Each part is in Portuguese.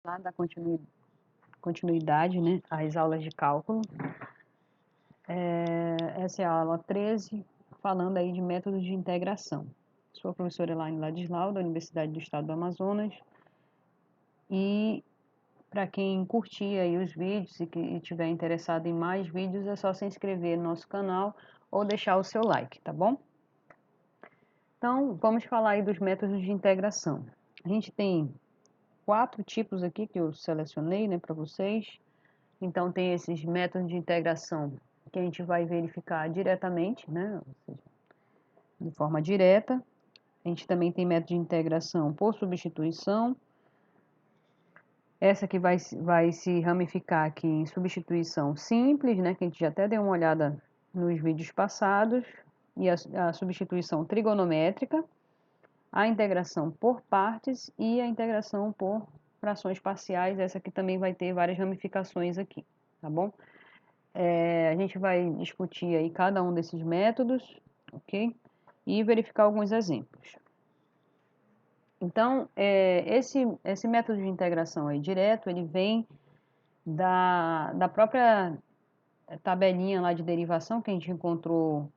Lá da continuidade, né, às aulas de cálculo. Essa é a aula 13, falando aí de métodos de integração. Sou a professora Elaine Ladislau, da Universidade do Estado do Amazonas, e para quem curtir aí os vídeos e que estiver interessado em mais vídeos, é só se inscrever no nosso canal ou deixar o seu like, tá bom? Então, vamos falar aí dos métodos de integração. A gente tem 4 tipos aqui que eu selecionei, né, para vocês. Então, tem esses métodos de integração que a gente vai verificar diretamente, né, ou seja, de forma direta. A gente também tem método de integração por substituição. Essa aqui vai se ramificar aqui em substituição simples, né, que a gente já até deu uma olhada nos vídeos passados, e a substituição trigonométrica, a integração por partes e a integração por frações parciais. Essa aqui também vai ter várias ramificações aqui, tá bom? A gente vai discutir aí cada um desses métodos, ok? E verificar alguns exemplos. Então, esse método de integração aí direto, ele vem da própria tabelinha lá de derivação que a gente encontrou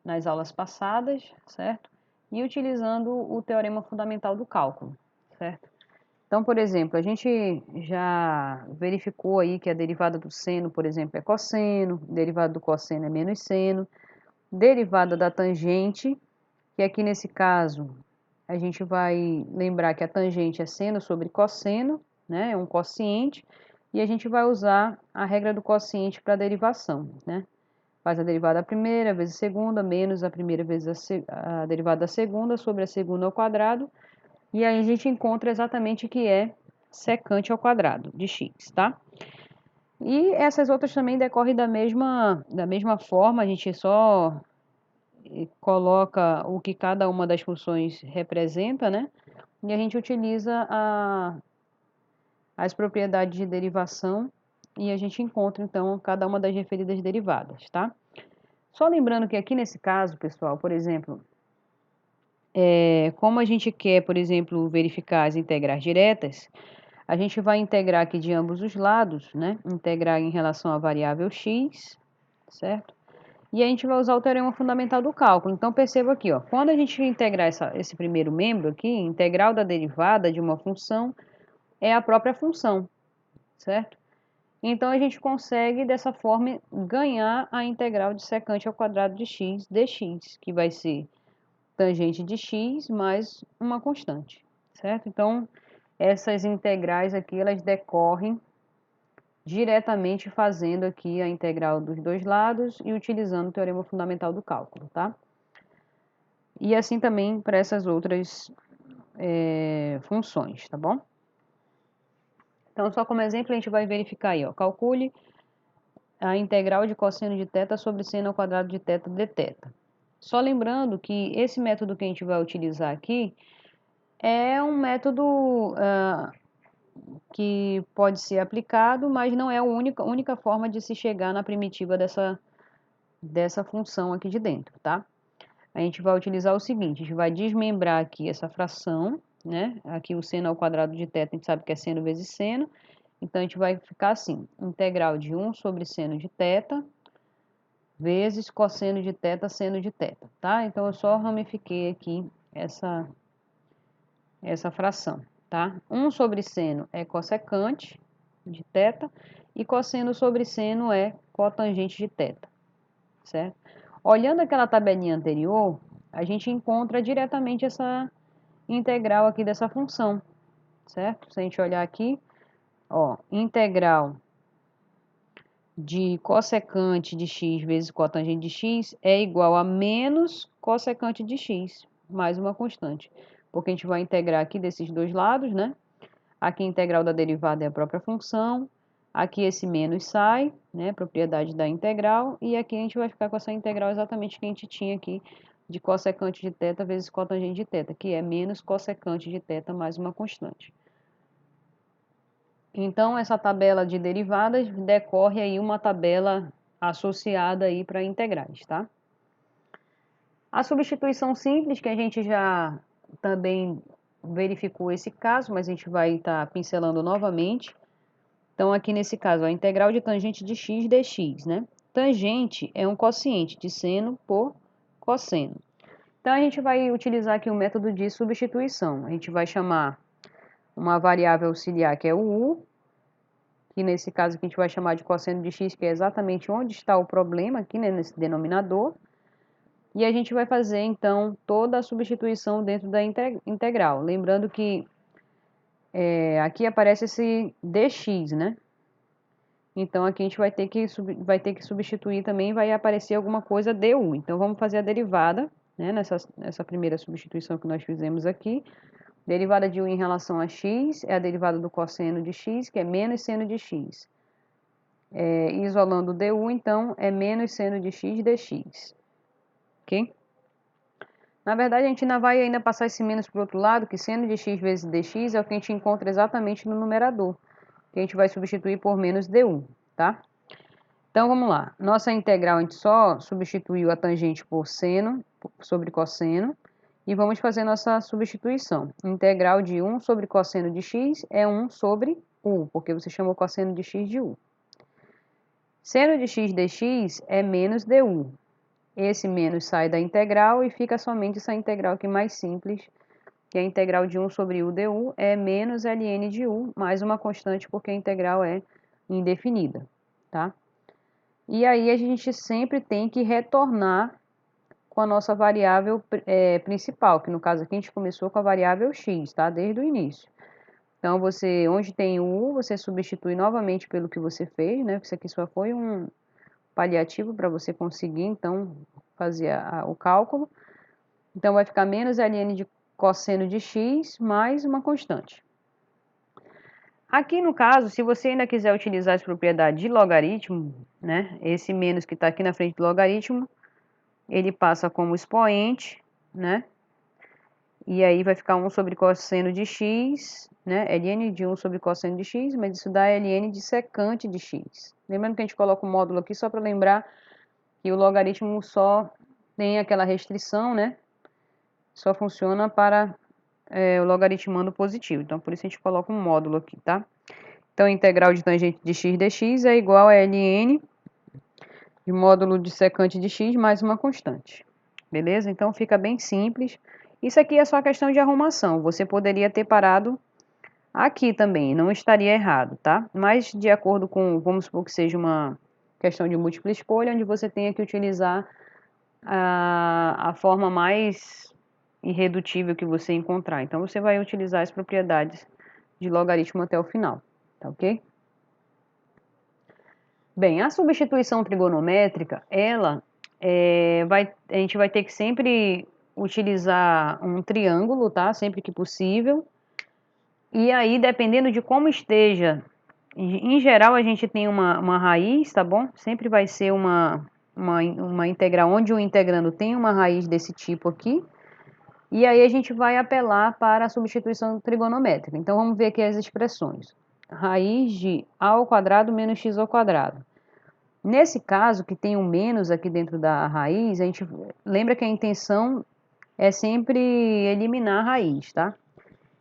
nas aulas passadas, certo? E utilizando o teorema fundamental do cálculo, certo? Então, por exemplo, a gente já verificou aí que a derivada do seno, por exemplo, é cosseno, derivada do cosseno é menos seno, derivada da tangente, que aqui nesse caso a gente vai lembrar que a tangente é seno sobre cosseno, né? É um quociente, e a gente vai usar a regra do quociente para a derivação, né? Faz a derivada da primeira vezes a segunda, menos a primeira vezes a derivada da segunda sobre a segunda ao quadrado, e aí a gente encontra exatamente o que é secante ao quadrado de x, tá? E essas outras também decorrem da mesma forma, a gente só coloca o que cada uma das funções representa, né? E a gente utiliza as propriedades de derivação e a gente encontra, então, cada uma das referidas derivadas, tá? Só lembrando que aqui nesse caso, pessoal, por exemplo, como a gente quer, por exemplo, verificar as integrais diretas, a gente vai integrar aqui de ambos os lados, né? Integrar em relação à variável x, certo? E a gente vai usar o teorema fundamental do cálculo. Então, perceba aqui, ó, quando a gente integrar esse primeiro membro aqui, integral da derivada de uma função é a própria função, certo? Então, a gente consegue, dessa forma, ganhar a integral de secante ao quadrado de x dx, que vai ser tangente de x mais uma constante, certo? Então, essas integrais aqui, elas decorrem diretamente fazendo aqui a integral dos dois lados e utilizando o teorema fundamental do cálculo, tá? E assim também para essas outras funções, tá bom? Então, só como exemplo, a gente vai verificar aí, ó, calcule a integral de cosseno de θ sobre seno ao quadrado de θ dθ. Só lembrando que esse método que a gente vai utilizar aqui é um método que pode ser aplicado, mas não é a única forma de se chegar na primitiva dessa função aqui de dentro, tá? A gente vai utilizar o seguinte, a gente vai desmembrar aqui essa fração, né? Aqui o seno ao quadrado de θ, a gente sabe que é seno vezes seno. Então, a gente vai ficar assim, integral de 1 sobre seno de θ, vezes cosseno de θ, seno de θ, tá? Então, eu só ramifiquei aqui essa fração, tá? 1 sobre seno é cossecante de θ, e cosseno sobre seno é cotangente de θ, certo? Olhando aquela tabelinha anterior, a gente encontra diretamente essa integral aqui dessa função, certo? Se a gente olhar aqui, ó, integral de cossecante de x vezes cotangente de x é igual a menos cossecante de x, mais uma constante. Porque a gente vai integrar aqui desses dois lados, né? Aqui a integral da derivada é a própria função. Aqui esse menos sai, né? Propriedade da integral. E aqui a gente vai ficar com essa integral exatamente que a gente tinha aqui de cossecante de θ vezes cotangente de θ, que é menos cossecante de θ mais uma constante. Então, essa tabela de derivadas decorre aí uma tabela associada aí para integrais, tá? A substituição simples, que a gente já também verificou esse caso, mas a gente vai estar pincelando novamente. Então, aqui nesse caso, a integral de tangente de x dx, né? Tangente é um quociente de seno por cosseno. Então, a gente vai utilizar aqui o método de substituição. A gente vai chamar uma variável auxiliar, que é o u, que nesse caso aqui a gente vai chamar de cosseno de x, que é exatamente onde está o problema aqui, né, nesse denominador. E a gente vai fazer, então, toda a substituição dentro da integral. Lembrando que aqui aparece esse dx, né? Então, aqui a gente vai ter que substituir também, vai aparecer alguma coisa du. Então, vamos fazer a derivada, né, nessa primeira substituição que nós fizemos aqui. Derivada de u em relação a x é a derivada do cosseno de x, que é menos seno de x. Isolando o du, então, é menos seno de x dx. Ok? Na verdade, a gente ainda vai passar esse menos para o outro lado, que seno de x vezes dx é o que a gente encontra exatamente no numerador, que a gente vai substituir por menos du, tá? Então, vamos lá. Nossa integral, a gente só substituiu a tangente por seno sobre cosseno, e vamos fazer nossa substituição. Integral de 1 sobre cosseno de x é 1 sobre u, porque você chamou cosseno de x de u. Seno de x dx é menos du. Esse menos sai da integral e fica somente essa integral aqui mais simples, que é a integral de 1 sobre u du é menos ln de u, mais uma constante, porque a integral é indefinida, tá? E aí a gente sempre tem que retornar com a nossa variável principal, que no caso aqui a gente começou com a variável x, tá? Desde o início. Então, onde tem o u, você substitui novamente pelo que você fez, né? Isso aqui só foi um paliativo para você conseguir, então, fazer o cálculo. Então, vai ficar menos ln de cosseno de x mais uma constante. Aqui no caso, se você ainda quiser utilizar as propriedades de logaritmo, né? Esse menos que está aqui na frente do logaritmo, ele passa como expoente, né? E aí vai ficar 1 sobre cosseno de x, né? ln de 1 sobre cosseno de x, mas isso dá ln de secante de x. Lembrando que a gente coloca o módulo aqui só para lembrar que o logaritmo só tem aquela restrição, né? Só funciona para o logaritmando positivo. Então, por isso a gente coloca um módulo aqui, tá? Então, a integral de tangente de x dx é igual a ln de módulo de secante de x mais uma constante. Beleza? Então, fica bem simples. Isso aqui é só questão de arrumação. Você poderia ter parado aqui também, não estaria errado, tá? Mas, de acordo com, vamos supor que seja uma questão de múltipla escolha, onde você tenha que utilizar a forma mais irredutível que você encontrar. Então, você vai utilizar as propriedades de logaritmo até o final, tá ok? Bem, a substituição trigonométrica, a gente vai ter que sempre utilizar um triângulo, tá? Sempre que possível. E aí, dependendo de como esteja, em geral a gente tem uma raiz, tá bom? Sempre vai ser uma integral onde o integrando tem uma raiz desse tipo aqui. E aí a gente vai apelar para a substituição trigonométrica. Então, vamos ver aqui as expressões. Raiz de a ao quadrado menos x ao quadrado. Nesse caso, que tem um menos aqui dentro da raiz, a gente lembra que a intenção é sempre eliminar a raiz, tá?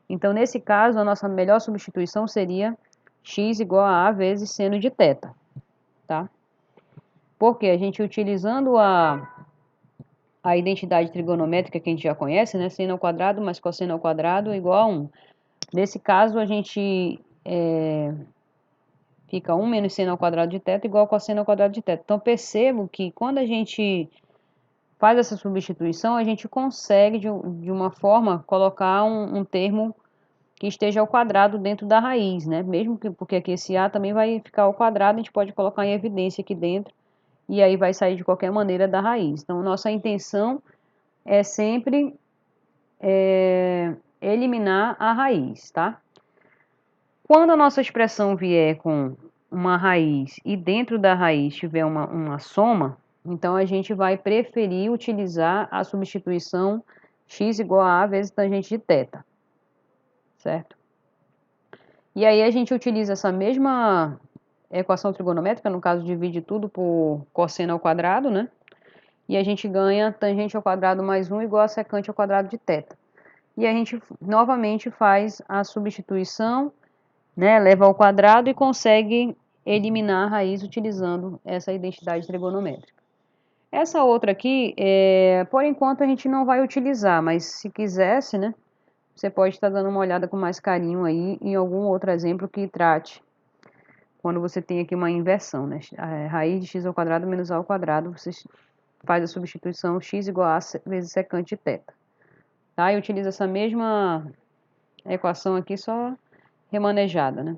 Então, nesse caso, a nossa melhor substituição seria x igual a vezes seno de θ, tá? Porque a gente utilizando a identidade trigonométrica que a gente já conhece, né? Seno ao quadrado mais cosseno ao quadrado igual a 1. Nesse caso, a gente fica 1 menos seno ao quadrado de θ igual a cosseno ao quadrado de θ. Então, percebo que quando a gente faz essa substituição, a gente consegue, de uma forma, colocar um termo que esteja ao quadrado dentro da raiz, né? Mesmo que, porque aqui esse A também vai ficar ao quadrado, a gente pode colocar em evidência aqui dentro, e aí vai sair de qualquer maneira da raiz. Então, nossa intenção é sempre eliminar a raiz, tá? Quando a nossa expressão vier com uma raiz e dentro da raiz tiver uma soma, então a gente vai preferir utilizar a substituição x igual a vezes tangente de θ, certo? E aí a gente utiliza essa mesma equação trigonométrica, no caso divide tudo por cosseno ao quadrado, né? E a gente ganha tangente ao quadrado mais 1 igual a secante ao quadrado de θ. e a gente novamente faz a substituição, né, leva ao quadrado e consegue eliminar a raiz utilizando essa identidade trigonométrica. Essa outra aqui, por enquanto a gente não vai utilizar, mas se quisesse, né, você pode estar dando uma olhada com mais carinho aí em algum outro exemplo que trate quando você tem aqui uma inversão, né? A raiz de x ao quadrado menos a ao quadrado, você faz a substituição x igual a vezes secante de θ. Tá? E utiliza essa mesma equação aqui, só remanejada, né?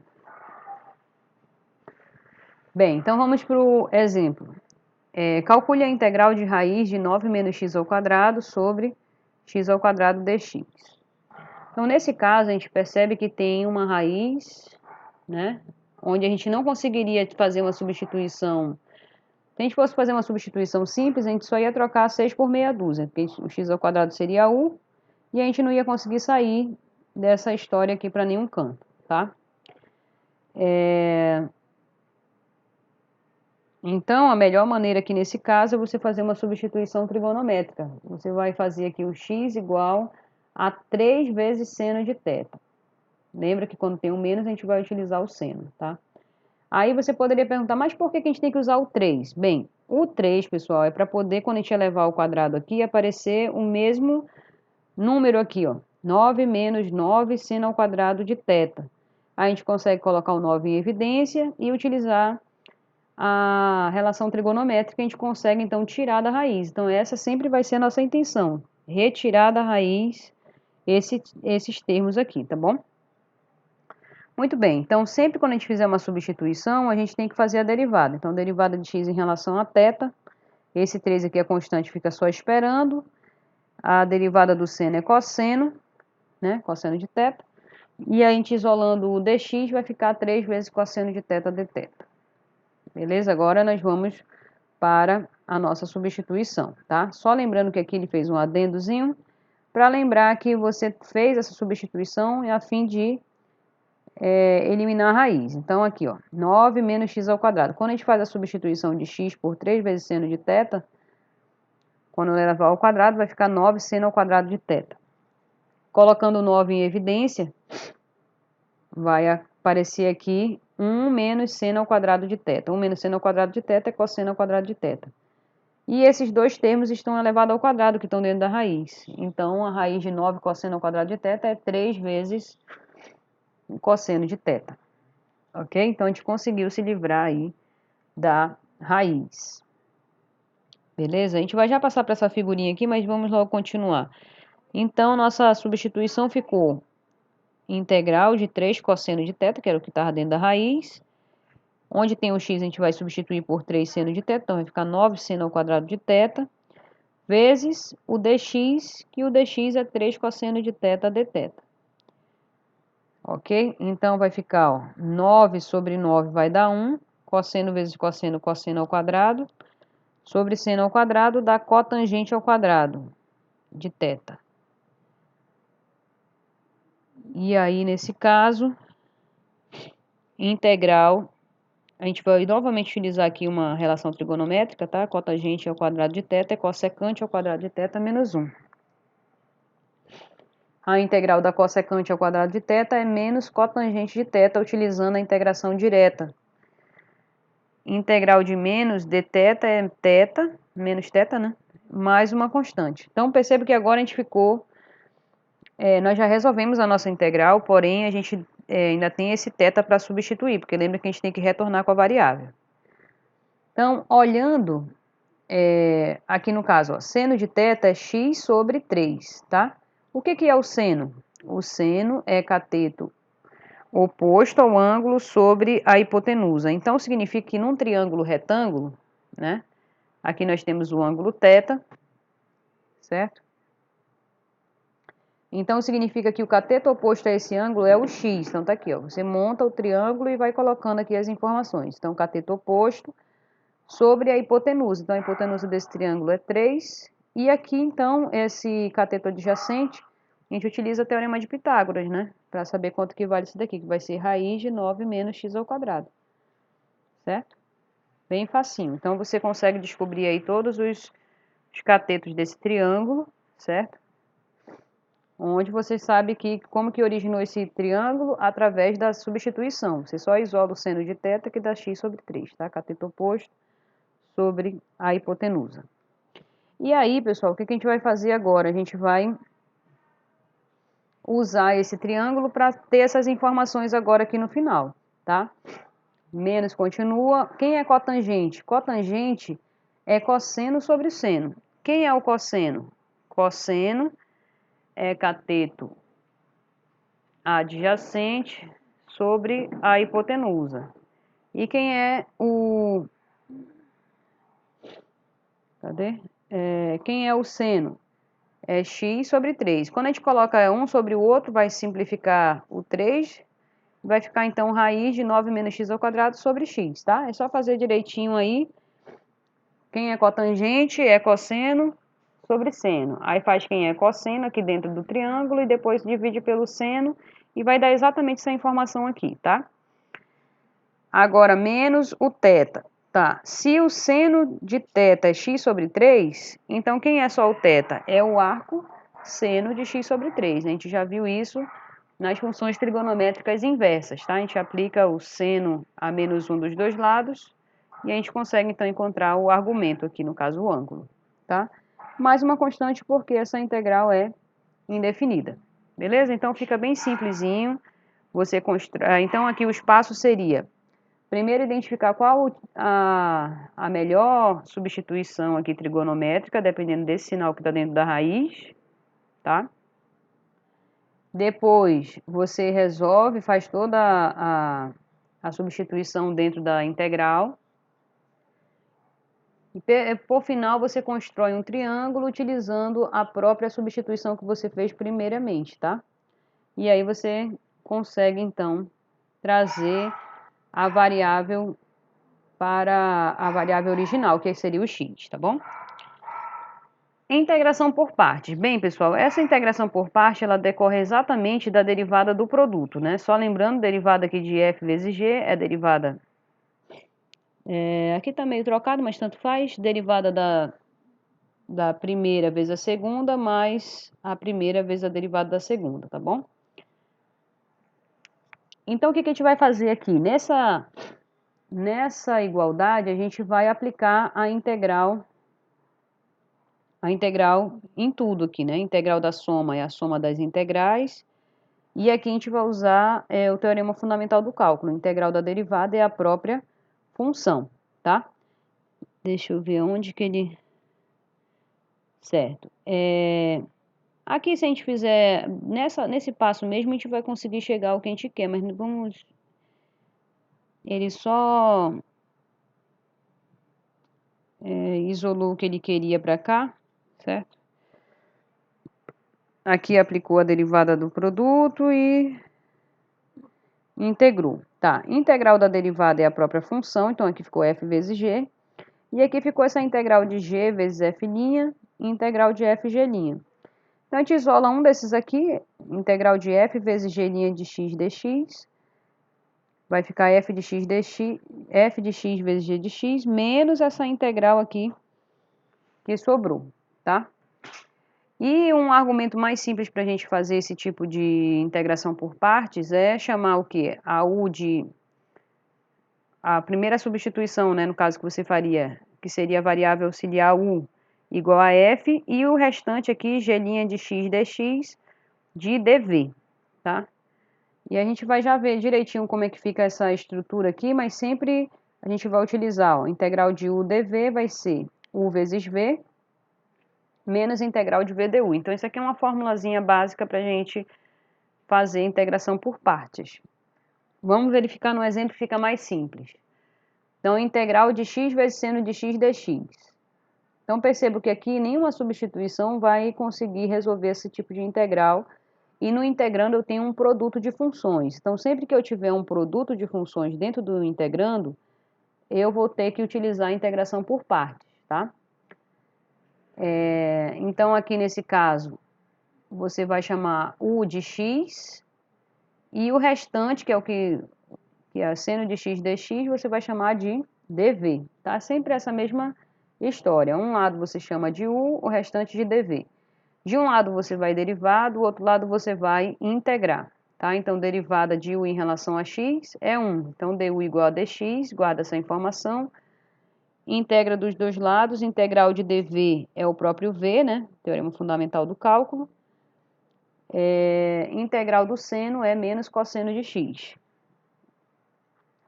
Bem, então vamos para o exemplo. Calcule a integral de raiz de 9 menos x ao quadrado sobre x ao quadrado dx. Então, nesse caso, a gente percebe que tem uma raiz, né, onde a gente não conseguiria fazer uma substituição. Se a gente fosse fazer uma substituição simples, a gente só ia trocar 6 por meia dúzia, porque o x ao quadrado seria u, e a gente não ia conseguir sair dessa história aqui para nenhum canto, tá? Então, a melhor maneira aqui nesse caso é você fazer uma substituição trigonométrica. Você vai fazer aqui o x igual a 3 vezes seno de θ. Lembra que quando tem um menos, a gente vai utilizar o seno, tá? Aí você poderia perguntar, mas por que a gente tem que usar o 3? Bem, o 3, pessoal, é para poder, quando a gente elevar ao quadrado aqui, aparecer o mesmo número aqui, ó. 9 menos 9 seno ao quadrado de θ. Aí a gente consegue colocar o 9 em evidência e utilizar a relação trigonométrica, a gente consegue, então, tirar da raiz. Então, essa sempre vai ser a nossa intenção, retirar da raiz esses termos aqui, tá bom? Muito bem, então sempre quando a gente fizer uma substituição, a gente tem que fazer a derivada. Então, derivada de x em relação a θ, esse 3 aqui é constante, fica só esperando. A derivada do seno é cosseno, né, cosseno de θ. E a gente isolando o dx vai ficar 3 vezes cosseno de θ dθ. Beleza? Agora nós vamos para a nossa substituição, tá? Só lembrando que aqui ele fez um adendozinho, para lembrar que você fez essa substituição a fim de eliminar a raiz. Então, aqui, ó, 9 menos x ao quadrado. Quando a gente faz a substituição de x por 3 vezes seno de θ, quando levar ao quadrado, vai ficar 9 seno ao quadrado de θ. Colocando 9 em evidência, vai aparecer aqui 1 menos seno ao quadrado de θ. 1 menos seno ao quadrado de θ é cosseno ao quadrado de θ. E esses dois termos estão elevados ao quadrado, que estão dentro da raiz. Então, a raiz de 9 cosseno ao quadrado de θ é 3 vezes o cosseno de θ. Ok? Então, a gente conseguiu se livrar aí da raiz. Beleza? A gente vai já passar para essa figurinha aqui, mas vamos logo continuar. Então, nossa substituição ficou integral de 3 cosseno de θ, que era o que estava dentro da raiz. Onde tem o x, a gente vai substituir por 3 seno de θ, então vai ficar 9 seno ao quadrado de θ, vezes o dx, que o dx é 3 cosseno de θ dθ. Ok? Então, vai ficar, ó, 9 sobre 9 vai dar 1, cosseno vezes cosseno, cosseno ao quadrado, sobre seno ao quadrado dá cotangente ao quadrado de θ. E aí, nesse caso, integral, a gente vai novamente utilizar aqui uma relação trigonométrica, tá? Cotangente ao quadrado de θ é cossecante ao quadrado de θ menos 1. A integral da cossecante ao quadrado de θ é menos cotangente de θ, utilizando a integração direta. Integral de menos dθ é θ, menos θ, né? Mais uma constante. Então, perceba que agora a gente ficou... nós já resolvemos a nossa integral, porém, a gente ainda tem esse θ para substituir, porque lembra que a gente tem que retornar com a variável. Então, olhando aqui no caso, ó, seno de θ é x sobre 3, tá? O que é o seno? O seno é cateto oposto ao ângulo sobre a hipotenusa. Então, significa que num triângulo retângulo, né? Aqui nós temos o ângulo θ, certo? Então, significa que o cateto oposto a esse ângulo é o x. Então, tá aqui, ó. Você monta o triângulo e vai colocando aqui as informações. Então, cateto oposto sobre a hipotenusa. Então, a hipotenusa desse triângulo é 3. E aqui, então, esse cateto adjacente, a gente utiliza o teorema de Pitágoras, né? Para saber quanto que vale isso daqui, que vai ser raiz de 9 menos x ao quadrado. Certo? Bem facinho. Então, você consegue descobrir aí todos os catetos desse triângulo, certo? onde você sabe que como que originou esse triângulo através da substituição. Você só isola o seno de θ que dá x sobre 3, tá? Cateto oposto sobre a hipotenusa. E aí, pessoal, o que a gente vai fazer agora? A gente vai usar esse triângulo para ter essas informações agora aqui no final, tá? Menos continua. Quem é cotangente? Cotangente é cosseno sobre seno. Quem é o cosseno? Cosseno é cateto adjacente sobre a hipotenusa. E quem é o... Cadê? Quem é o seno? É x sobre 3. Quando a gente coloca um sobre o outro, vai simplificar o 3. Vai ficar, então, raiz de 9 menos x ao quadrado sobre x, tá? É só fazer direitinho aí. Quem é cotangente é cosseno sobre seno. Aí faz quem é cosseno aqui dentro do triângulo e depois divide pelo seno e vai dar exatamente essa informação aqui, tá? Agora, menos o θ. Tá, se o seno de θ é x sobre 3, então quem é só o θ? É o arco seno de x sobre 3. A gente já viu isso nas funções trigonométricas inversas, tá? A gente aplica o seno a menos 1 dos dois lados e a gente consegue, então, encontrar o argumento aqui, no caso, o ângulo, tá? Mais uma constante porque essa integral é indefinida, beleza? Então, fica bem simplesinho. Você constrói... Então, aqui o espaço seria... Primeiro, identificar qual a melhor substituição aqui trigonométrica, dependendo desse sinal que está dentro da raiz, tá? Depois, você resolve, faz toda a substituição dentro da integral. E, por final, você constrói um triângulo utilizando a própria substituição que você fez primeiramente, tá? E aí você consegue, então, trazer a variável para a variável original, que seria o x, tá bom? Integração por partes. Bem, pessoal, essa integração por parte, ela decorre exatamente da derivada do produto, né? Só lembrando, derivada aqui de f vezes g é derivada... aqui tá meio trocado, mas tanto faz. Derivada da primeira vezes a segunda, mais a primeira vezes a derivada da segunda, tá bom? Então, o que a gente vai fazer aqui? Nessa igualdade, a gente vai aplicar a integral em tudo aqui, né? A integral da soma é a soma das integrais. E aqui a gente vai usar o teorema fundamental do cálculo. A integral da derivada é a própria função, tá? Deixa eu ver onde que ele... Certo. Aqui, se a gente fizer... Nesse passo mesmo, a gente vai conseguir chegar ao que a gente quer, mas vamos... Ele só isolou o que ele queria para cá, certo? Aqui aplicou a derivada do produto e integrou. Tá, integral da derivada é a própria função, então aqui ficou f vezes g. E aqui ficou essa integral de g vezes f' e integral de f g'. Então, a gente isola um desses aqui, integral de f vezes g' de x dx. Vai ficar f de x vezes g de x, menos essa integral aqui que sobrou, tá? E um argumento mais simples para a gente fazer esse tipo de integração por partes é chamar o quê? A primeira substituição, né, no caso que você faria, que seria a variável auxiliar u igual a f, e o restante aqui, g' de x dx de dv, tá? E a gente vai já ver direitinho como é que fica essa estrutura aqui, mas sempre a gente vai utilizar, ó, integral de u dv vai ser u vezes v, menos integral de v du. Então, isso aqui é uma formulazinha básica para a gente fazer integração por partes. Vamos verificar no exemplo que fica mais simples. Então, integral de x vezes seno de x dx. Então, percebo que aqui nenhuma substituição vai conseguir resolver esse tipo de integral. E no integrando eu tenho um produto de funções. Então, sempre que eu tiver um produto de funções dentro do integrando, eu vou ter que utilizar a integração por partes, tá? Então, aqui nesse caso, você vai chamar u de x e o restante, que é o que é seno de x dx, você vai chamar de dv, tá? Sempre essa mesma história. Um lado você chama de u, o restante de dv. De um lado você vai derivar, do outro lado você vai integrar, tá? Então, derivada de u em relação a x é 1. Então, du igual a dx, guarda essa informação. Integra dos dois lados, integral de dv é o próprio v, né? Teorema fundamental do cálculo. Integral do seno é menos cosseno de x.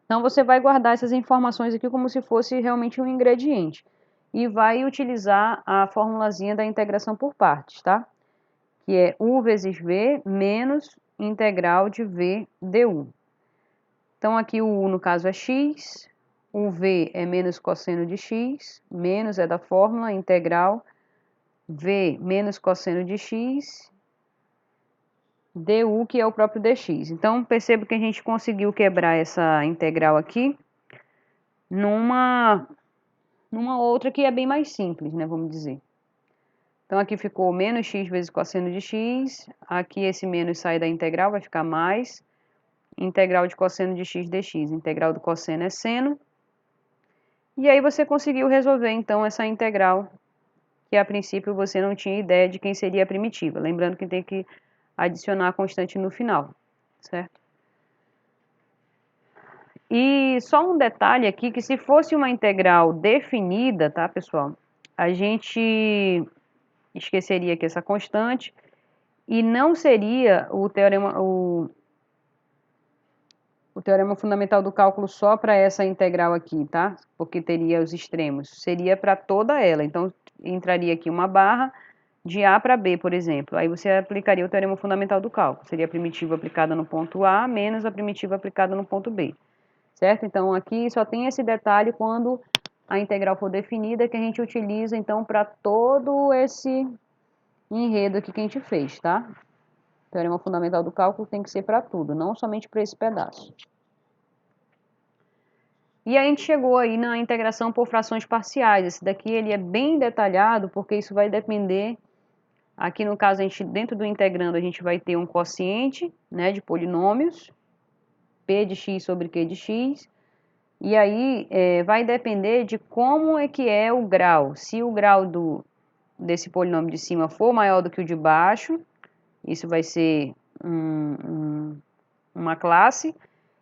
Então, você vai guardar essas informações aqui como se fosse realmente um ingrediente. E vai utilizar a formulazinha da integração por partes, tá? Que é u vezes v menos integral de v du. Então, aqui o u no caso é x, o v é menos cosseno de x, menos é da fórmula, integral, v menos cosseno de x, du, que é o próprio dx. Então, perceba que a gente conseguiu quebrar essa integral aqui numa outra que é bem mais simples, né, vamos dizer. Então, aqui ficou menos x vezes cosseno de x, aqui esse menos sai da integral, vai ficar mais integral de cosseno de x dx. Integral do cosseno é seno. E aí você conseguiu resolver, então, essa integral, que a princípio você não tinha ideia de quem seria a primitiva. Lembrando que tem que adicionar a constante no final, certo? E só um detalhe aqui, que se fosse uma integral definida, tá, pessoal? A gente esqueceria aqui essa constante e não seria o teorema fundamental do cálculo só para essa integral aqui, tá? Porque teria os extremos. Seria para toda ela. Então, entraria aqui uma barra de A para B, por exemplo. Aí você aplicaria o teorema fundamental do cálculo. Seria a primitiva aplicada no ponto A menos a primitiva aplicada no ponto B. Certo? Então, aqui só tem esse detalhe quando a integral for definida, que a gente utiliza, então, para todo esse enredo aqui que a gente fez, tá? O teorema fundamental do cálculo tem que ser para tudo, não somente para esse pedaço. E a gente chegou aí na integração por frações parciais. Esse daqui ele é bem detalhado, porque isso vai depender. Aqui no caso, dentro do integrando, a gente vai ter um quociente, né, de polinômios, p de x sobre q de x. E aí vai depender de como é o grau. Se o grau desse polinômio de cima for maior do que o de baixo, isso vai ser uma classe.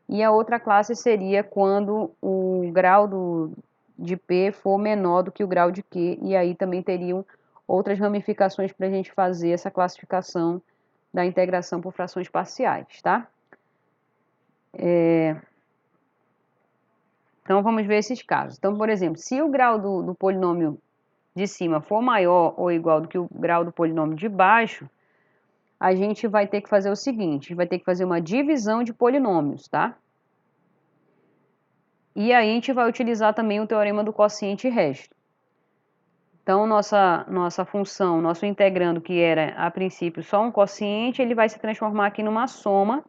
E a outra classe seria quando o grau de P for menor do que o grau de Q, e aí também teriam outras ramificações para a gente fazer essa classificação da integração por frações parciais, tá? Então, vamos ver esses casos. Então, por exemplo, se o grau do polinômio de cima for maior ou igual do que o grau do polinômio de baixo, a gente vai ter que fazer o seguinte, a gente vai ter que fazer uma divisão de polinômios, tá? E aí a gente vai utilizar também o teorema do quociente resto. Então, nossa função, nosso integrando, que era a princípio só um quociente, ele vai se transformar aqui numa soma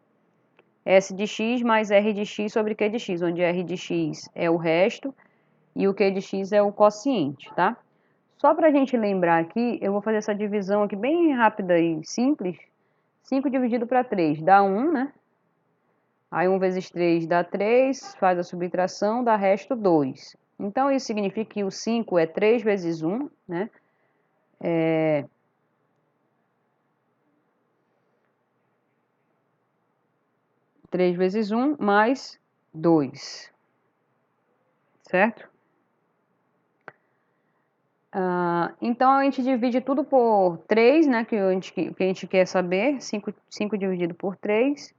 S de x mais R de x sobre Q de x, onde R de x é o resto e o Q de x é o quociente, tá? Só para a gente lembrar aqui, eu vou fazer essa divisão aqui bem rápida e simples. 5 dividido para 3 dá 1, né? Aí 1 vezes 3 dá 3, faz a subtração, dá resto 2. Então, isso significa que o 5 é 3 vezes 1, né? 3 vezes 1 mais 2, certo? Então, a gente divide tudo por 3, né? Que a gente quer saber. 5 dividido por 3.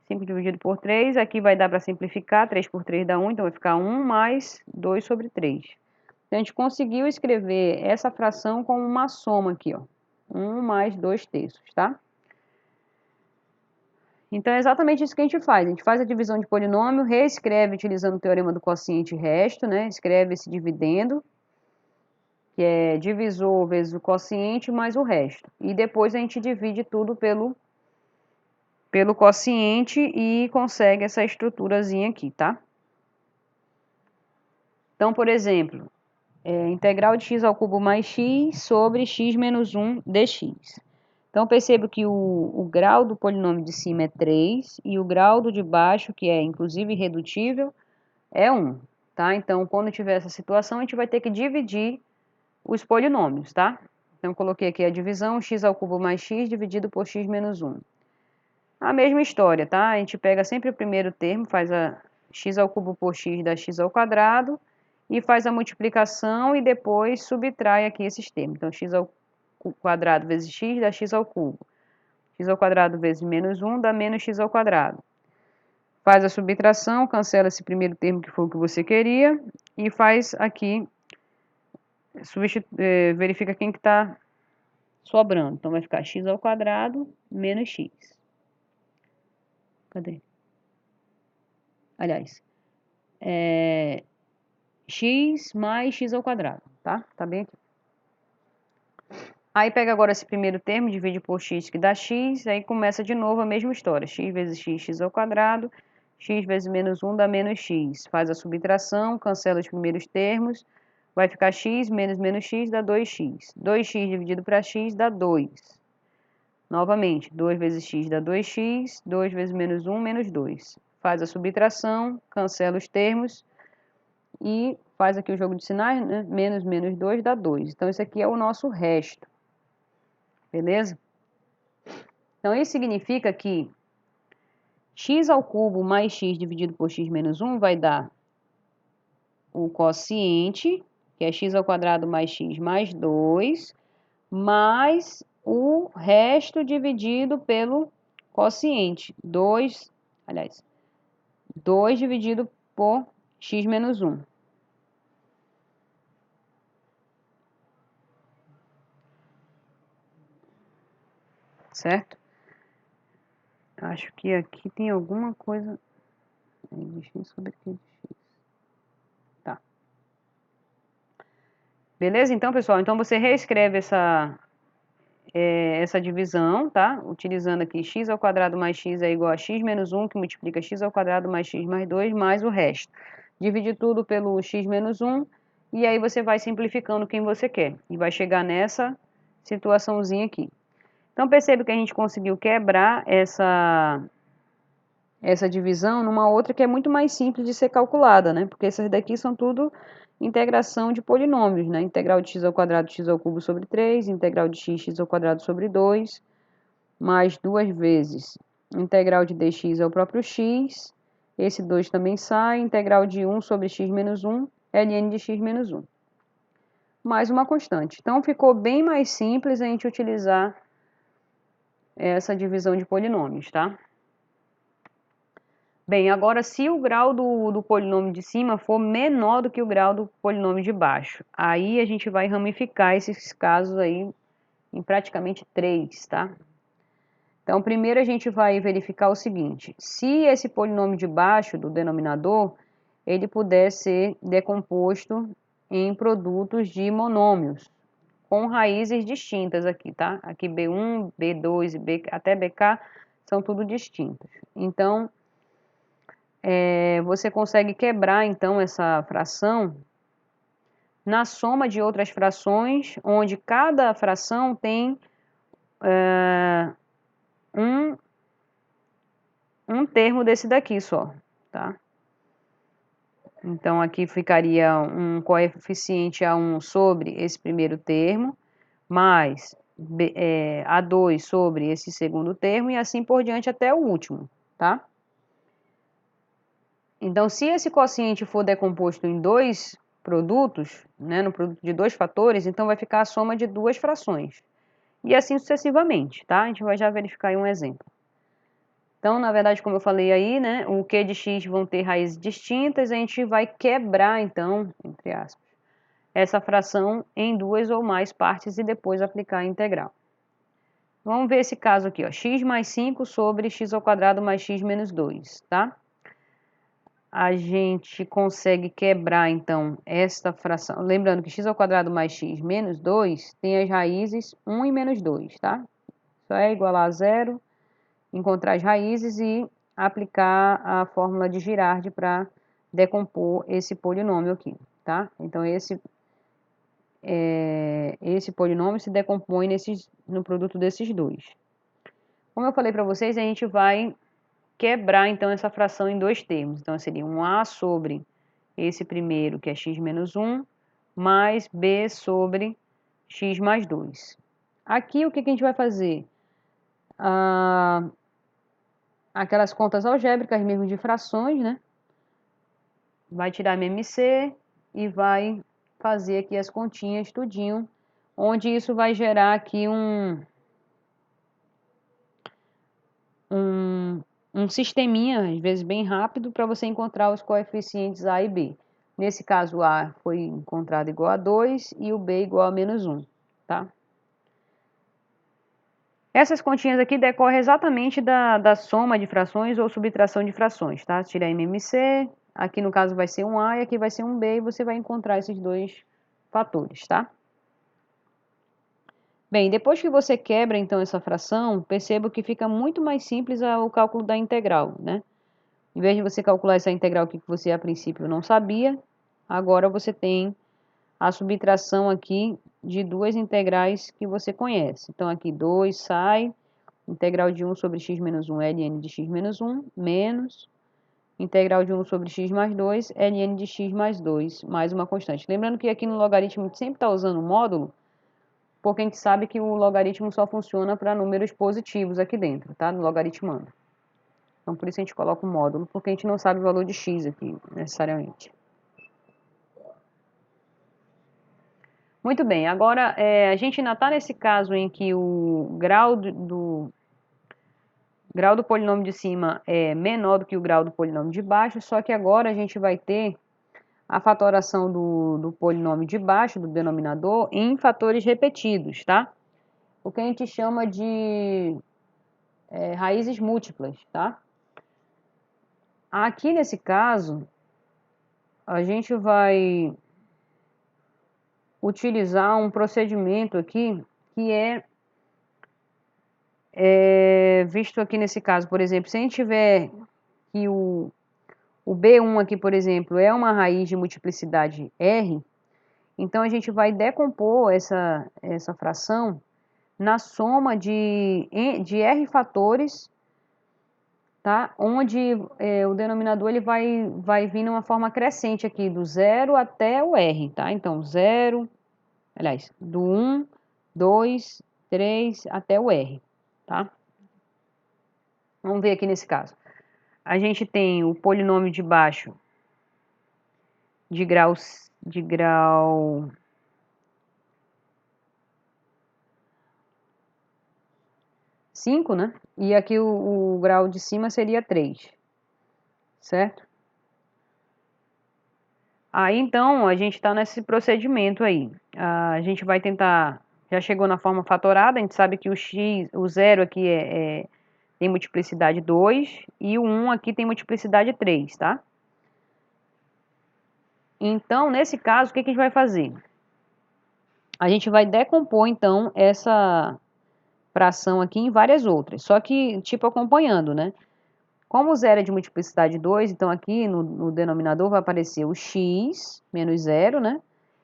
5 dividido por 3, aqui vai dar para simplificar, 3 por 3 dá 1, então vai ficar 1 mais 2 sobre 3. Então, a gente conseguiu escrever essa fração como uma soma aqui, ó. 1 mais 2 terços, tá? Então, é exatamente isso que a gente faz. A gente faz a divisão de polinômio, reescreve utilizando o teorema do quociente resto, né? Escreve esse dividendo, que é divisor vezes o quociente mais o resto. E depois a gente divide tudo pelo quociente e consegue essa estruturazinha aqui, tá? Então, por exemplo, integral de x ao cubo mais x sobre x menos 1 dx. Então, percebo que o grau do polinômio de cima é 3 e o grau do de baixo, que é inclusive irredutível, é 1, tá? Então, quando tiver essa situação, a gente vai ter que dividir os polinômios, tá? Então, coloquei aqui a divisão, x ao cubo mais x dividido por x menos 1. A mesma história, tá? A gente pega sempre o primeiro termo, faz a x ao cubo por x dá x ao quadrado, e faz a multiplicação e depois subtrai aqui esses termos. Então, x ao quadrado vezes x dá x ao cubo. X ao quadrado vezes menos 1 dá menos x ao quadrado. Faz a subtração, cancela esse primeiro termo que foi o que você queria, e faz aqui, verifica quem que está sobrando. Então, vai ficar x ao quadrado menos x. Cadê? Aliás, x mais x ao quadrado, tá? Tá bem aqui. Aí pega agora esse primeiro termo, divide por x que dá x, aí começa de novo a mesma história. X vezes x, x ao quadrado, x vezes menos 1 dá menos x. Faz a subtração, cancela os primeiros termos, vai ficar x menos menos x dá 2x. 2x dividido para x dá 2. Novamente, 2 vezes x dá 2x, 2 vezes menos 1, menos 2. Faz a subtração, cancela os termos e faz aqui o jogo de sinais, né? Menos menos 2 dá 2. Então, isso aqui é o nosso resto. Beleza? Então, isso significa que x ao cubo mais x dividido por x menos 1 vai dar o quociente, que é x ao quadrado mais x mais 2, mais o resto dividido pelo quociente. 2 dividido por x menos 1. Certo? Acho que aqui tem alguma coisa de x sobre q de x. Tá. Beleza? Então, pessoal, então você reescreve essa divisão, tá? Utilizando aqui x ao quadrado mais x é igual a x menos 1, que multiplica x ao quadrado mais x mais 2, mais o resto. Divide tudo pelo x menos 1, e aí você vai simplificando quem você quer. E vai chegar nessa situaçãozinha aqui. Então, percebe que a gente conseguiu quebrar essa divisão numa outra que é muito mais simples de ser calculada, né? Porque essas daqui são tudo integração de polinômios, né? Integral de x ao quadrado x ao cubo sobre 3, integral de x, x ao quadrado sobre 2, mais 2 vezes integral de dx é o próprio x, esse 2 também sai, integral de 1 sobre x menos 1, ln de x menos 1. Mais uma constante. Então, ficou bem mais simples a gente utilizar essa divisão de polinômios, tá? Bem, agora se o grau do polinômio de cima for menor do que o grau do polinômio de baixo, aí a gente vai ramificar esses casos aí em praticamente 3, tá? Então, primeiro a gente vai verificar o seguinte: se esse polinômio de baixo do denominador, ele puder ser decomposto em produtos de monômios, com raízes distintas aqui, tá? Aqui B1, B2 e até BK são tudo distintos. Então, você consegue quebrar, então, essa fração na soma de outras frações, onde cada fração tem um termo desse daqui só, tá? Então, aqui ficaria um coeficiente A1 sobre esse primeiro termo, mais A2 sobre esse segundo termo, e assim por diante até o último, tá? Então, se esse quociente for decomposto em dois produtos, né, no produto de dois fatores, então vai ficar a soma de duas frações. E assim sucessivamente, tá? A gente vai já verificar aí um exemplo. Então, na verdade, como eu falei aí, né, o q de x vão ter raízes distintas, a gente vai quebrar, então, entre aspas, essa fração em duas ou mais partes e depois aplicar a integral. Vamos ver esse caso aqui, ó, x mais 5 sobre x ao quadrado mais x menos 2, tá? A gente consegue quebrar, então, esta fração. Lembrando que x ao quadrado mais x menos 2 tem as raízes 1 e menos 2, tá? Isso é igual a zero, encontrar as raízes e aplicar a fórmula de Girardi para decompor esse polinômio aqui, tá? Então, esse polinômio se decompõe no produto desses dois. Como eu falei para vocês, a gente vai quebrar, então, essa fração em dois termos. Então, seria um A sobre esse primeiro, que é x menos 1, mais B sobre x mais 2. Aqui, o que a gente vai fazer? Aquelas contas algébricas mesmo de frações, né? Vai tirar MMC e vai fazer aqui as continhas tudinho, onde isso vai gerar aqui um sisteminha, às vezes bem rápido, para você encontrar os coeficientes A e B. Nesse caso, A foi encontrado igual a 2 e o B igual a menos 1, tá? Essas continhas aqui decorrem exatamente da soma de frações ou subtração de frações, tá? Tira MMC, aqui no caso vai ser um A e aqui vai ser um B, e você vai encontrar esses dois fatores, tá? Bem, depois que você quebra então essa fração, perceba que fica muito mais simples o cálculo da integral, né? Em vez de você calcular essa integral aqui que você a princípio não sabia, agora você tem a subtração aqui de duas integrais que você conhece. Então aqui 2 sai, integral de 1 sobre x menos 1 ln de x menos 1, menos integral de 1 sobre x mais 2 ln de x mais 2, mais uma constante. Lembrando que aqui no logaritmo a gente sempre está usando o módulo, porque a gente sabe que o logaritmo só funciona para números positivos aqui dentro, tá? No logaritmando. Então, por isso a gente coloca o módulo, porque a gente não sabe o valor de x aqui, necessariamente. Muito bem, agora a gente ainda está nesse caso em que o grau do polinômio de cima é menor do que o grau do polinômio de baixo, só que agora a gente vai ter a fatoração do polinômio de baixo, do denominador, em fatores repetidos, tá? O que a gente chama de raízes múltiplas, tá? Aqui nesse caso, a gente vai utilizar um procedimento aqui que visto aqui nesse caso, por exemplo, se a gente tiver que o B1 aqui, por exemplo, é uma raiz de multiplicidade R, então a gente vai decompor essa fração na soma de R fatores, tá? Onde o denominador ele vai vir numa forma crescente aqui, do 0 até o R, tá? Então, 0, aliás, do 1, 2, 3 até o R, tá? Vamos ver aqui nesse caso. A gente tem o polinômio de baixo de grau 5, né? E aqui o grau de cima seria 3, certo? Aí, então, a gente está nesse procedimento aí. A gente vai tentar... Já chegou na forma fatorada, a gente sabe que o 0 aqui tem multiplicidade 2 e o 1 aqui tem multiplicidade 3, tá? Então, nesse caso, o que a gente vai fazer? A gente vai decompor, então, essa fração aqui em várias outras, só que, tipo, acompanhando, né? Como o zero é de multiplicidade 2, então aqui no denominador vai aparecer o x menos 0, né?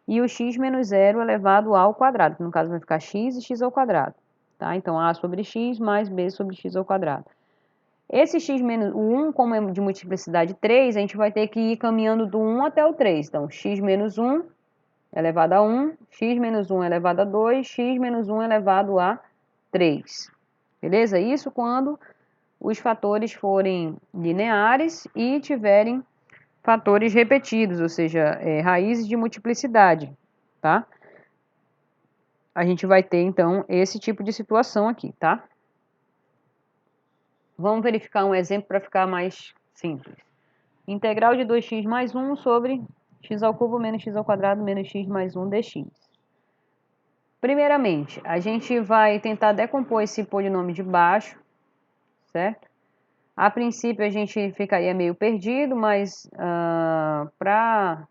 E o x menos 0 elevado ao quadrado, que no caso vai ficar x e x ao quadrado, tá? Então, a sobre x mais b sobre x ao quadrado. Esse x menos o 1, como é de multiplicidade 3, a gente vai ter que ir caminhando do 1 até o 3. Então, x menos 1 elevado a 1, x menos 1 elevado a 2, x menos 1 elevado a 3. Beleza? Isso quando os fatores forem lineares e tiverem fatores repetidos, ou seja, raízes de multiplicidade, tá? A gente vai ter, então, esse tipo de situação aqui, tá? Vamos verificar um exemplo para ficar mais simples. Integral de 2x mais 1 sobre x ao cubo menos x ao quadrado menos x mais 1 dx. Primeiramente, a gente vai tentar decompor esse polinômio de baixo, certo? A princípio a gente ficaria meio perdido, mas para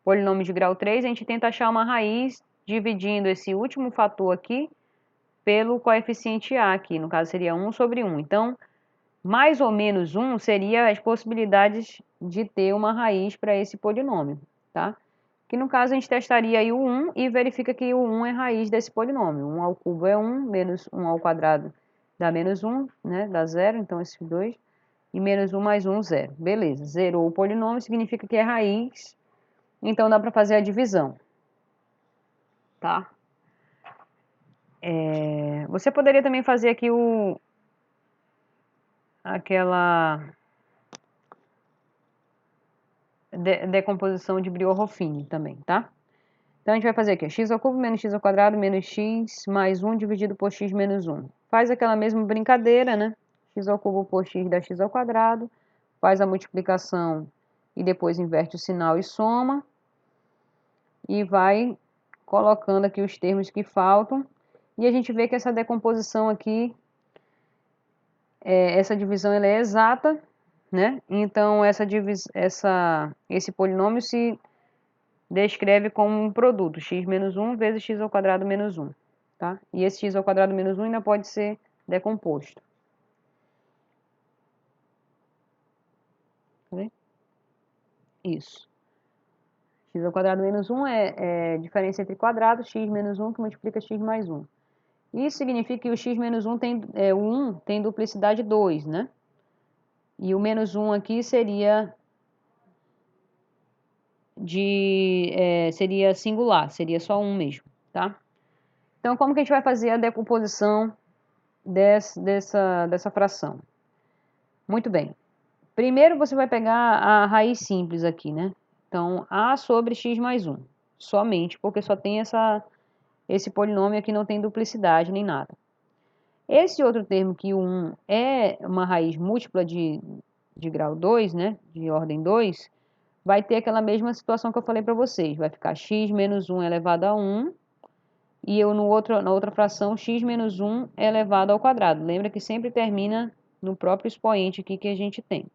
polinômio de grau 3, a gente tenta achar uma raiz dividindo esse último fator aqui pelo coeficiente A aqui, no caso seria 1 sobre 1. Então, mais ou menos 1 seria as possibilidades de ter uma raiz para esse polinômio, tá? Que no caso a gente testaria aí o 1 e verifica que o 1 é raiz desse polinômio. 1 ao cubo é 1, menos 1 ao quadrado dá menos 1, né? Dá 0, então esses dois. E menos 1 mais 1, 0. Beleza, zerou o polinômio, significa que é raiz, então dá para fazer a divisão, tá? Você poderia também fazer aqui aquela decomposição de Brillouin também, tá? Então, a gente vai fazer aqui, x ao cubo menos x ao quadrado menos x mais 1 dividido por x menos 1. Faz aquela mesma brincadeira, né? X ao cubo por x dá x ao quadrado. Faz a multiplicação e depois inverte o sinal e soma. E vai colocando aqui os termos que faltam. E a gente vê que essa decomposição aqui, essa divisão ela é exata, né? Então, esse polinômio se descreve como um produto, x menos 1 vezes x ao quadrado menos 1, tá? E esse x ao quadrado menos 1 ainda pode ser decomposto. Tá vendo? Isso. X ao quadrado menos 1 é diferença entre quadrados, x menos 1 que multiplica x mais 1. Isso significa que o x menos 1 o 1 tem duplicidade 2, né? E o menos 1 aqui seria seria singular, seria só 1 mesmo, tá? Então, como que a gente vai fazer a decomposição dessa fração? Muito bem. Primeiro você vai pegar a raiz simples aqui, né? Então, a sobre x mais 1. Somente, porque só tem esse polinômio aqui, não tem duplicidade nem nada. Esse outro termo que o 1 é uma raiz múltipla de grau 2, né? De ordem 2, vai ter aquela mesma situação que eu falei para vocês. Vai ficar x menos 1 elevado a 1 e eu na outra fração x menos 1 elevado ao quadrado. Lembra que sempre termina no próprio expoente aqui que a gente tem.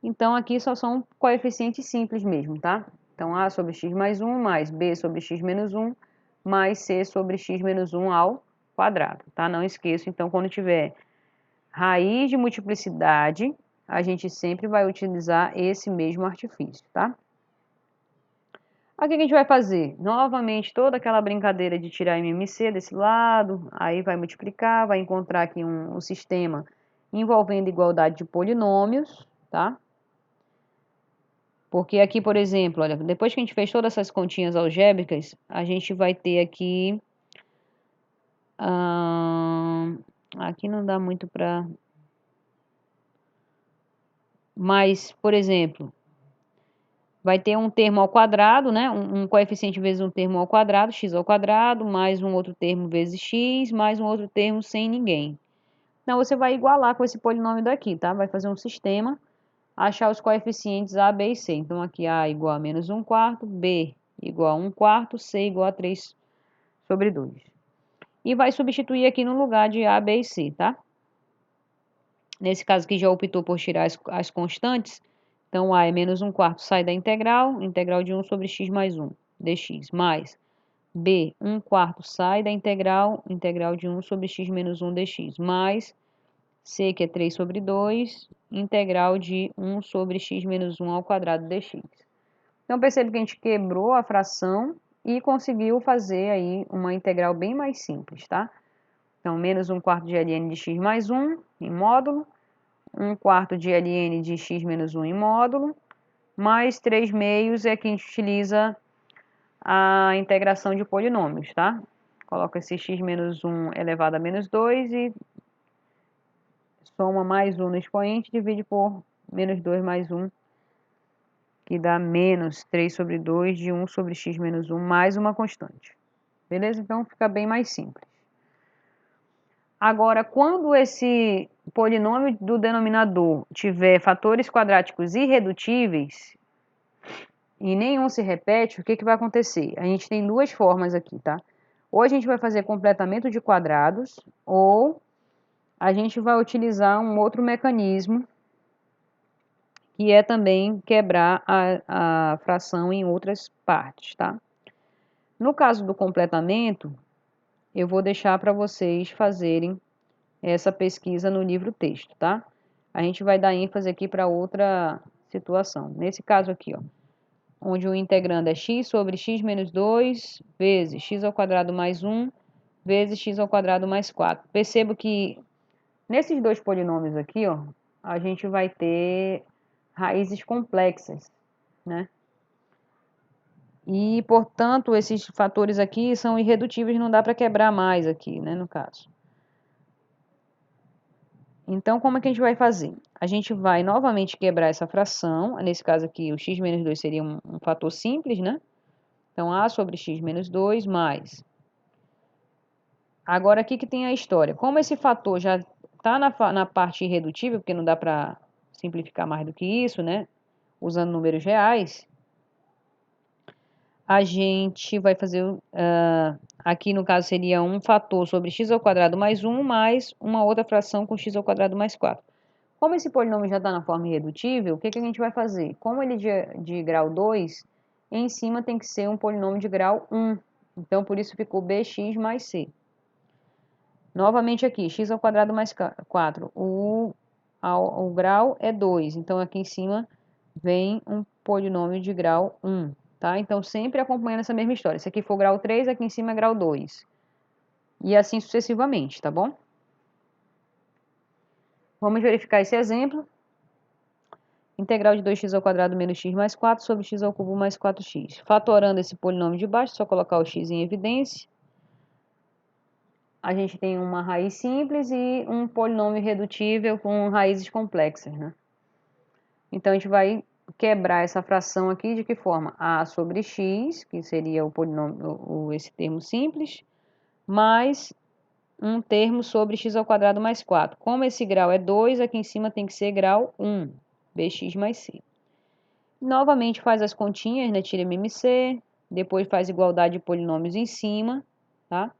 Então, aqui só são coeficientes simples mesmo, tá? Então, a sobre x mais 1 mais b sobre x menos 1 mais c sobre x menos 1 ao quadrado, tá? Não esqueça, então, quando tiver raiz de multiplicidade, a gente sempre vai utilizar esse mesmo artifício, tá? Aqui o que a gente vai fazer? Novamente, toda aquela brincadeira de tirar MMC desse lado, aí vai multiplicar, vai encontrar aqui um sistema envolvendo igualdade de polinômios, tá? Porque aqui, por exemplo, olha, depois que a gente fez todas essas continhas algébricas, a gente vai ter aqui... aqui não dá muito para... Mas, por exemplo, vai ter um termo ao quadrado, né? Um coeficiente vezes um termo ao quadrado, x ao quadrado, mais um outro termo vezes x, mais um outro termo sem ninguém. Então, você vai igualar com esse polinômio daqui, tá? Vai fazer um sistema, achar os coeficientes a, b e c. Então, aqui a igual a menos 1 quarto, b igual a 1 quarto, c igual a 3 sobre 2. E vai substituir aqui no lugar de a, b e c, tá? Nesse caso aqui já optou por tirar as constantes. Então, a é menos 1 quarto, sai da integral de 1 sobre x mais 1, dx, mais b, 1 quarto, sai da integral de 1 sobre x menos 1 dx, mais c, que é 3 sobre 2, integral de 1 sobre x menos 1 ao quadrado dx. Então, percebe que a gente quebrou a fração e conseguiu fazer aí uma integral bem mais simples, tá? Então, menos 1 quarto de ln de x mais 1 em módulo, 1 quarto de ln de x menos 1 em módulo, mais 3 meios é que a gente utiliza a integração de polinômios, tá? Coloca esse x menos 1 elevado a menos 2 e soma mais 1 no expoente, divide por menos 2 mais 1, que dá menos 3 sobre 2 de 1 sobre x menos 1 mais uma constante. Beleza? Então, fica bem mais simples. Agora, quando esse polinômio do denominador tiver fatores quadráticos irredutíveis e nenhum se repete, o que vai acontecer? A gente tem duas formas aqui, tá? Ou a gente vai fazer completamento de quadrados, ou a gente vai utilizar um outro mecanismo, que é também quebrar a fração em outras partes, tá? No caso do completamento, eu vou deixar para vocês fazerem essa pesquisa no livro texto, tá? A gente vai dar ênfase aqui para outra situação. Nesse caso aqui, ó, onde o integrando é x sobre x menos 2 vezes x ao quadrado mais 1 vezes x ao quadrado mais 4. Percebo que nesses dois polinômios aqui, ó, a gente vai ter raízes complexas, né? E, portanto, esses fatores aqui são irredutíveis, não dá para quebrar mais aqui, né, no caso. Então, como é que a gente vai fazer? A gente vai novamente quebrar essa fração. Nesse caso aqui, o x menos 2 seria um fator simples, né? Então, a sobre x menos 2 mais. Agora, aqui que tem a história. Como esse fator já está na parte irredutível, porque não dá para simplificar mais do que isso, né? Usando números reais, a gente vai fazer, aqui no caso seria um fator sobre x ao quadrado mais 1, mais uma outra fração com x ao quadrado mais 4. Como esse polinômio já está na forma irredutível, o que a gente vai fazer? Como ele de grau 2, em cima tem que ser um polinômio de grau 1. Então, por isso ficou bx mais c. Novamente aqui, x ao quadrado mais 4. O grau é 2, então aqui em cima vem um polinômio de grau 1. Tá? Então, sempre acompanhando essa mesma história. Se aqui for grau 3, aqui em cima é grau 2. E assim sucessivamente, tá bom? Vamos verificar esse exemplo. Integral de 2x ao quadrado menos x mais 4 sobre x ao cubo mais 4x. Fatorando esse polinômio de baixo, só colocar o x em evidência. A gente tem uma raiz simples e um polinômio irredutível com raízes complexas, né? Então, a gente vai quebrar essa fração aqui de que forma? A sobre x, que seria o polinômio, esse termo simples, mais um termo sobre x ao quadrado mais 4. Como esse grau é 2, aqui em cima tem que ser grau 1, bx mais c. Novamente faz as continhas, né? Tira MMC, depois faz igualdade de polinômios em cima, tá?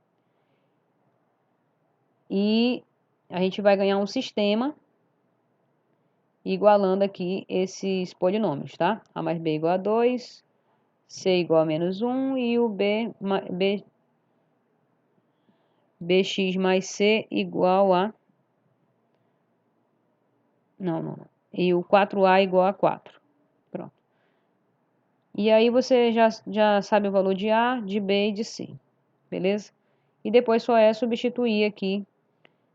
E a gente vai ganhar um sistema igualando aqui esses polinômios, tá? A mais b igual a 2, c igual a menos 1 e o bx mais c igual a... Não. E o 4a igual a 4. Pronto. E aí você já sabe o valor de A, de B e de C, beleza? E depois só é substituir aqui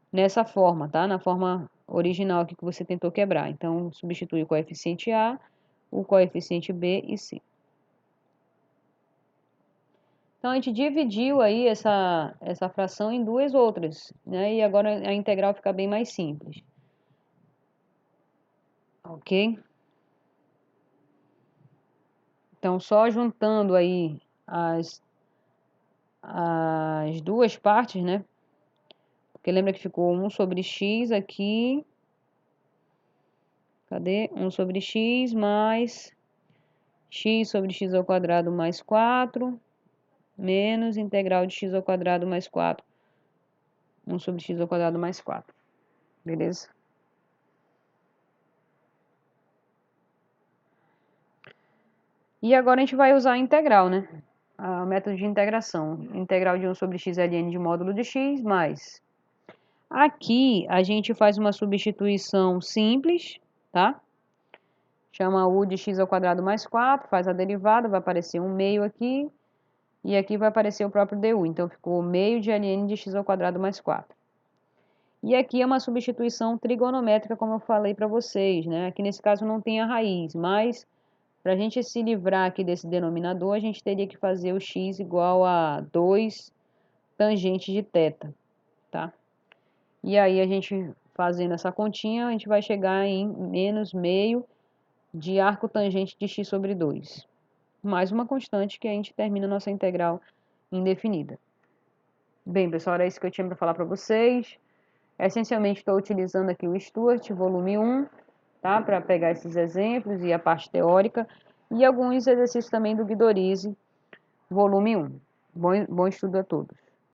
nessa forma, tá? Na forma original aqui que você tentou quebrar. Então, substitui o coeficiente A, o coeficiente B e C. Então, a gente dividiu aí essa fração em duas outras, né? E agora a integral fica bem mais simples. Ok? Então, só juntando aí as duas partes, né? Porque lembra que ficou 1 sobre x aqui. Cadê? 1 sobre x mais x sobre x ao quadrado mais 4 menos integral de x ao quadrado mais 4. 1 sobre x ao quadrado mais 4. Beleza? E agora a gente vai usar a integral, né? O método de integração. Integral de 1 sobre x ln de módulo de x mais... Aqui a gente faz uma substituição simples, tá? Chama u de x ao quadrado mais 4, faz a derivada, vai aparecer um meio aqui, e aqui vai aparecer o próprio du. Então, ficou meio de ln de x ao quadrado mais 4. E aqui é uma substituição trigonométrica, como eu falei para vocês, né? Aqui nesse caso não tem a raiz, mas para a gente se livrar aqui desse denominador, a gente teria que fazer o x igual a 2 tangente de θ, tá? E aí a gente fazendo essa continha, a gente vai chegar em menos meio de arco tangente de x sobre 2. Mais uma constante que a gente termina a nossa integral indefinida. Bem, pessoal, era isso que eu tinha para falar para vocês. Essencialmente, estou utilizando aqui o Stuart, volume 1, tá? Para pegar esses exemplos e a parte teórica. E alguns exercícios também do Guidorize, volume 1. Bom estudo a todos.